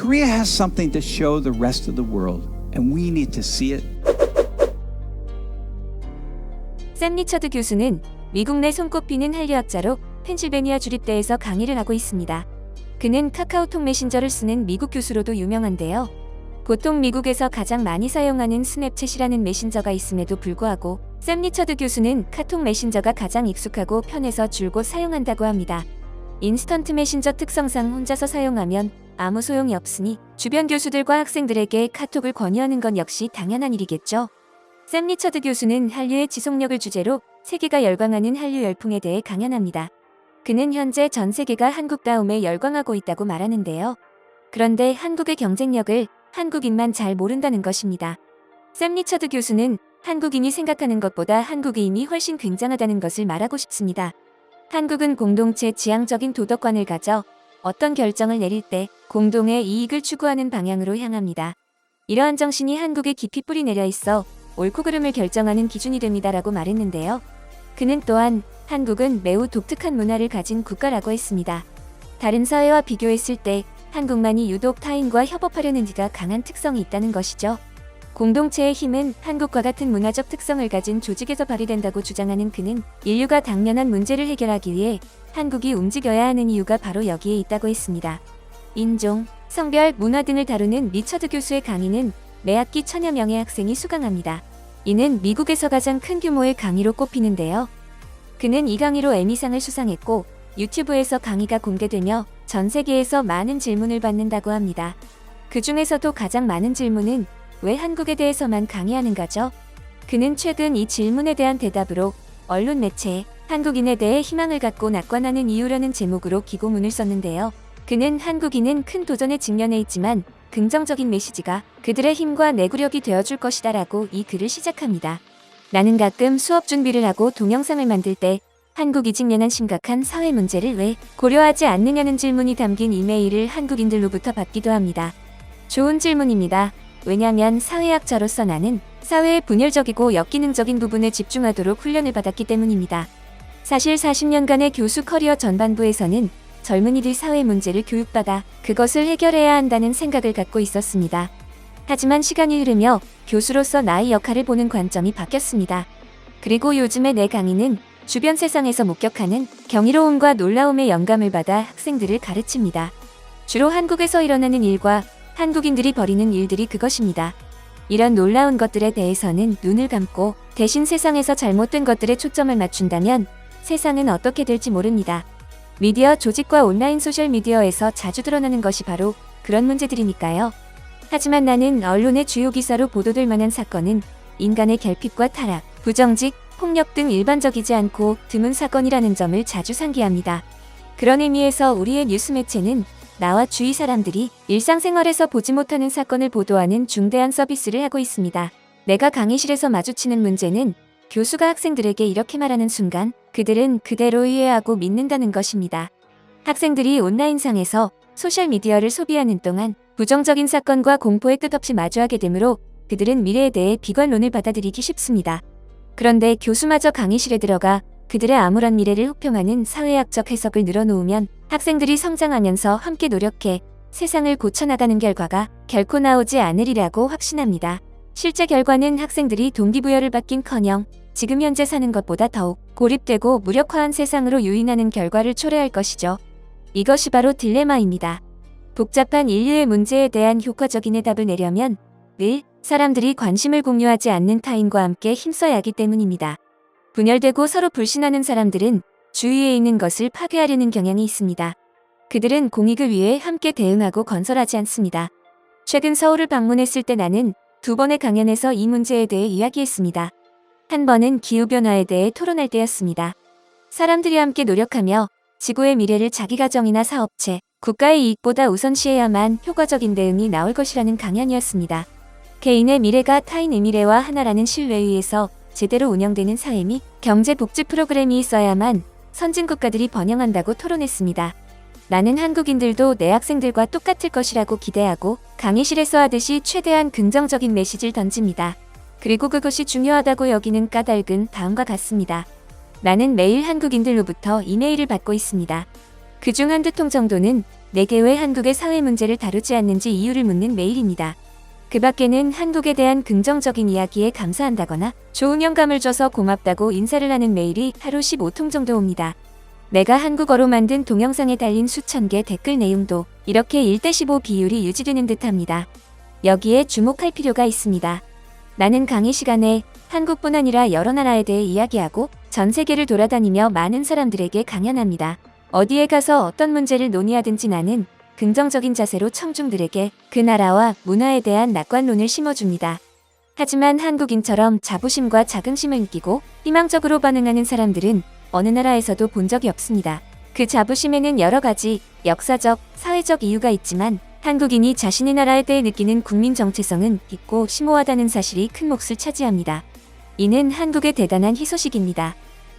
Korea has something to show the rest of the world, and we need to see it. 샘 리처드 교수는 미국 내 손꼽히는 한류학자로 펜실베니아 주립대에서 강의를 하고 있습니다. 그는 카카오톡 메신저를 쓰는 미국 교수로도 유명한데요. 보통 미국에서 가장 많이 사용하는 스냅챗이라는 메신저가 있음에도 불구하고 샘 리처드 교수는 카톡 메신저가 가장 익숙하고 편해서 줄곧 사용한다고 합니다. 인스턴트 메신저 특성상 혼자서 사용하면 아무 소용이 없으니 주변 교수들과 학생들에게 카톡을 권유하는 건 역시 당연한 일이겠죠. 샘 리처드 교수는 한류의 지속력을 주제로 세계가 열광하는 한류 열풍에 대해 강연합니다. 그는 현재 전 세계가 한국 다음에 열광하고 있다고 말하는데요. 그런데 한국의 경쟁력을 한국인만 잘 모른다는 것입니다. 샘 리처드 교수는 한국인이 생각하는 것보다 한국이 이미 훨씬 굉장하다는 것을 말하고 싶습니다. 한국은 공동체 지향적인 도덕관을 가져 어떤 결정을 내릴 때 공동의 이익을 추구하는 방향으로 향합니다. 이러한 정신이 한국에 깊이 뿌리 내려 있어 옳고 그름을 결정하는 기준이 됩니다라고 말했는데요. 그는 또한 한국은 매우 독특한 문화를 가진 국가라고 했습니다. 다른 사회와 비교했을 때 한국만이 유독 타인과 협업하려는 지가 강한 특성이 있다는 것이죠. 공동체의 힘은 한국과 같은 문화적 특성을 가진 조직에서 발휘된다고 주장하는 그는 인류가 당면한 문제를 해결하기 위해 한국이 움직여야 하는 이유가 바로 여기에 있다고 했습니다. 인종, 성별, 문화 등을 다루는 리처드 교수의 강의는 매 학기 1000여 명의 학생이 수강합니다. 이는 미국에서 가장 큰 규모의 강의로 꼽히는데요. 그는 이 강의로 에미상을 수상했고 유튜브에서 강의가 공개되며 전 세계에서 많은 질문을 받는다고 합니다. 그 중에서도 가장 많은 질문은 왜 한국에 대해서만 강의하는가죠? 그는 최근 이 질문에 대한 대답으로 언론 매체에 한국인에 대해 희망을 갖고 낙관하는 이유라는 제목으로 기고문을 썼는데요. 그는 한국인은 큰 도전에 직면해 있지만 긍정적인 메시지가 그들의 힘과 내구력이 되어줄 것이다 라고 이 글을 시작합니다. 나는 가끔 수업 준비를 하고 동영상을 만들 때 한국이 직면한 심각한 사회 문제를 왜 고려하지 않느냐는 질문이 담긴 이메일을 한국인들로부터 받기도 합니다. 좋은 질문입니다. 왜냐하면 사회학자로서 나는 사회의 분열적이고 역기능적인 부분에 집중하도록 훈련을 받았기 때문입니다. 사실 40년간의 교수 커리어 전반부에서는 젊은이들 사회 문제를 교육받아 그것을 해결해야 한다는 생각을 갖고 있었습니다. 하지만 시간이 흐르며 교수로서 나의 역할을 보는 관점이 바뀌었습니다. 그리고 요즘의 내 강의는 주변 세상에서 목격하는 경이로움과 놀라움의 영감을 받아 학생들을 가르칩니다. 주로 한국에서 일어나는 일과 한국인들이 벌이는 일들이 그것입니다. 이런 놀라운 것들에 대해서는 눈을 감고 대신 세상에서 잘못된 것들에 초점을 맞춘다면 세상은 어떻게 될지 모릅니다. 미디어 조직과 온라인 소셜미디어에서 자주 드러나는 것이 바로 그런 문제들이니까요. 하지만 나는 언론의 주요 기사로 보도될 만한 사건은 인간의 결핍과 타락, 부정직, 폭력 등 일반적이지 않고 드문 사건이라는 점을 자주 상기합니다. 그런 의미에서 우리의 뉴스 매체는 나와 주위 사람들이 일상생활에서 보지 못하는 사건을 보도하는 중대한 서비스를 하고 있습니다. 내가 강의실에서 마주치는 문제는 교수가 학생들에게 이렇게 말하는 순간 그들은 그대로 이해하고 믿는다는 것입니다. 학생들이 온라인상에서 소셜미디어를 소비하는 동안 부정적인 사건과 공포에 끝없이 마주하게 되므로 그들은 미래에 대해 비관론을 받아들이기 쉽습니다. 그런데 교수마저 강의실에 들어가 그들의 암울한 미래를 혹평하는 사회학적 해석을 늘어놓으면 학생들이 성장하면서 함께 노력해 세상을 고쳐나가는 결과가 결코 나오지 않으리라고 확신합니다. 실제 결과는 학생들이 동기부여를 받긴커녕 지금 현재 사는 것보다 더욱 고립되고 무력화한 세상으로 유인하는 결과를 초래할 것이죠. 이것이 바로 딜레마입니다. 복잡한 인류의 문제에 대한 효과적인 해답을 내려면 늘 사람들이 관심을 공유하지 않는 타인과 함께 힘써야 하기 때문입니다. 분열되고 서로 불신하는 사람들은 주위에 있는 것을 파괴하려는 경향이 있습니다. 그들은 공익을 위해 함께 대응하고 건설하지 않습니다. 최근 서울을 방문했을 때 나는 2번의 강연에서 이 문제에 대해 이야기했습니다. 한 번은 기후변화에 대해 토론할 때였습니다. 사람들이 함께 노력하며 지구의 미래를 자기 가정이나 사업체, 국가의 이익보다 우선시해야만 효과적인 대응이 나올 것이라는 강연이었습니다. 개인의 미래가 타인의 미래와 하나라는 신뢰에 의해서 제대로 운영되는 사회 및 경제 복지 프로그램이 있어야만 선진 국가들이 번영한다고 토론했습니다. 나는 한국인들도 내 학생들과 똑같을 것이라고 기대하고 강의실에서 하듯이 최대한 긍정적인 메시지를 던집니다. 그리고 그것이 중요하다고 여기는 까닭은 다음과 같습니다. 나는 매일 한국인들로부터 이메일을 받고 있습니다. 그중 한두 통 정도는 내게 왜 한국의 사회 문제를 다루지 않는지 이유를 묻는 메일입니다. 그 밖에는 한국에 대한 긍정적인 이야기에 감사한다거나 좋은 영감을 줘서 고맙다고 인사를 하는 메일이 하루 15통 정도 옵니다. 내가 한국어로 만든 동영상에 달린 수천 개 댓글 내용도 이렇게 1:15 비율이 유지되는 듯합니다. 여기에 주목할 필요가 있습니다. 나는 강의 시간에 한국뿐 아니라 여러 나라에 대해 이야기하고 전 세계를 돌아다니며 많은 사람들에게 강연합니다. 어디에 가서 어떤 문제를 논의하든지 나는 긍정적인 자세로 청중들에게 그 나라와 문화에 대한 낙관론을 심어줍니다. 하지만 한국인처럼 자부심과 자긍심을 느끼고 희망적으로 반응하는 사람들은 어느 나라에서도 본 적이 없습니다. 그 자부심에는 여러 가지 역사적, 사회적 이유가 있지만 한국인이 자신의 나라에 대해 느끼는 국민 정체성은 깊고 심오하다는 사실이 큰 몫을 차지합니다. 이는 한국의 대단한 희소식입니다.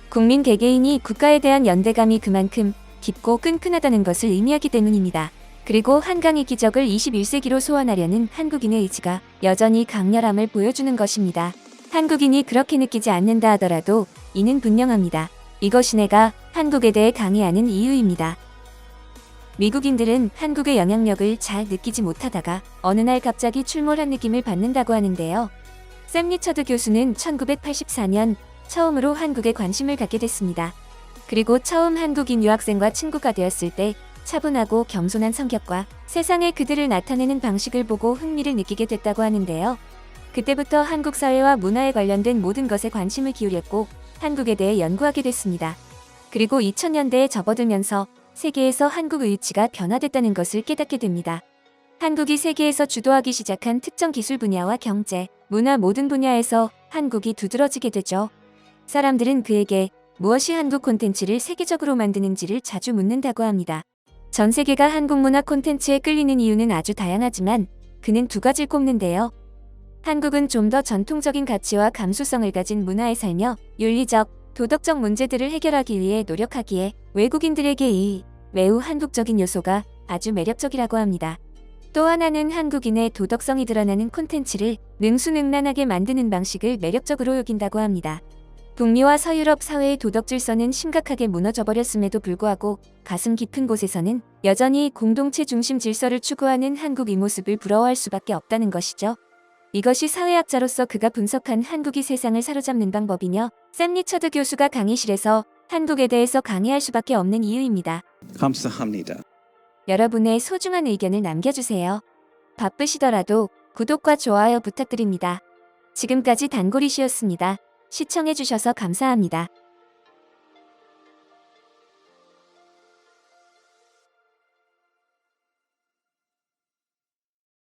국민 개개인이 국가에 대한 연대감이 그만큼 깊고 끈끈하다는 것을 의미하기 때문입니다. 그리고 한강의 기적을 21세기로 소환하려는 한국인의 의지가 여전히 강렬함을 보여주는 것입니다. 한국인이 그렇게 느끼지 않는다 하더라도 이는 분명합니다. 이것이 내가 한국에 대해 강의하는 이유입니다. 미국인들은 한국의 영향력을 잘 느끼지 못하다가 어느 날 갑자기 출몰한 느낌을 받는다고 하는데요. 샘 리처드 교수는 1984년 처음으로 한국에 관심을 갖게 됐습니다. 그리고 처음 한국인 유학생과 친구가 되었을 때 차분하고 겸손한 성격과 세상에 그들을 나타내는 방식을 보고 흥미를 느끼게 됐다고 하는데요. 그때부터 한국 사회와 문화에 관련된 모든 것에 관심을 기울였고 한국에 대해 연구하게 됐습니다. 그리고 2000년대에 접어들면서 세계에서 한국의 위치가 변화됐다는 것을 깨닫게 됩니다. 한국이 세계에서 주도하기 시작한 특정 기술 분야와 경제, 문화 모든 분야에서 한국이 두드러지게 되죠. 사람들은 그에게 무엇이 한국 콘텐츠를 세계적으로 만드는지를 자주 묻는다고 합니다. 전 세계가 한국 문화 콘텐츠에 끌리는 이유는 아주 다양하지만 그는 두 가지를 꼽는데요. 한국은 좀 더 전통적인 가치와 감수성을 가진 문화에 살며 윤리적, 도덕적 문제들을 해결하기 위해 노력하기에 외국인들에게 이 매우 한국적인 요소가 아주 매력적이라고 합니다. 또 하나는 한국인의 도덕성이 드러나는 콘텐츠를 능수능란하게 만드는 방식을 매력적으로 여긴다고 합니다. 북미와 서유럽 사회의 도덕 질서는 심각하게 무너져버렸음에도 불구하고 가슴 깊은 곳에서는 여전히 공동체 중심 질서를 추구하는 한국의 모습을 부러워할 수밖에 없다는 것이죠. 이것이 사회학자로서 그가 분석한 한국이 세상을 사로잡는 방법이며 샘 리처드 교수가 강의실에서 한국에 대해서 강의할 수밖에 없는 이유입니다. 감사합니다. 여러분의 소중한 의견을 남겨주세요. 바쁘시더라도 구독과 좋아요 부탁드립니다. 지금까지 단골이시였습니다. 시청해주셔서 감사합니다.